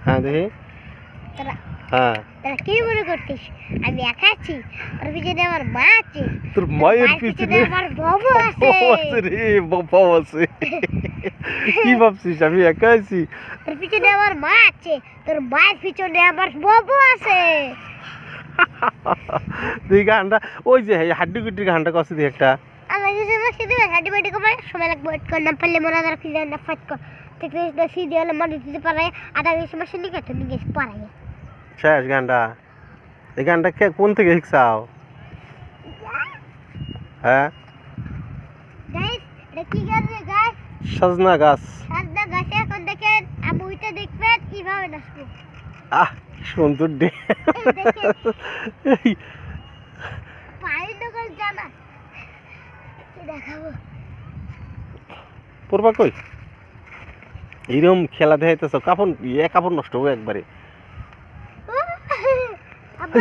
হ্যাঁ দেখি। তোরা হ্যাঁ তোরা কি মনে করছিস আমি একা আছি? তোর পিছনে আমার মা আছে, তোর মায়ের পিছনে পিছনে আমার বাবু আছে। আছে রে, বাবা আছে। কি ভাবছিস আমি একা আছি? তোর পিছনে আমার মা আছে, তোর মায়ের পিছনে আমার বাবু আছে। তুই গানটা ওই যে হাড্ডি গুড্ডির গানটা কষ্ট দিয়ে একটা। আমার কিছু বসে দিবে হাঁটি বাটি কমায় সময় লাগবে ওয়েট কর না পারলে মনে হয় কি না ফাইট কর ঠিক আছে সিডি হলে মনে দিতে পারে আধা ঘন্টা মাসে লিখে তো নিয়ে পারাই শেষ গানটা। এই গানটা কোন থেকে শিখছাও? হ্যাঁ গাইস এটা কি গান রে গাইস? সজনা গাছ। সাদা গাছে এখন দেখেন আমি ওইটা দেখবেন কিভাবে নাচবো। আহ সুন্দর ডে। পায়ের দোকান জানা কি দেখাবো পড়বা কই? এরকম খেলা দেখাইতেছ কাপড় কাপড় নষ্ট হবে একবারে।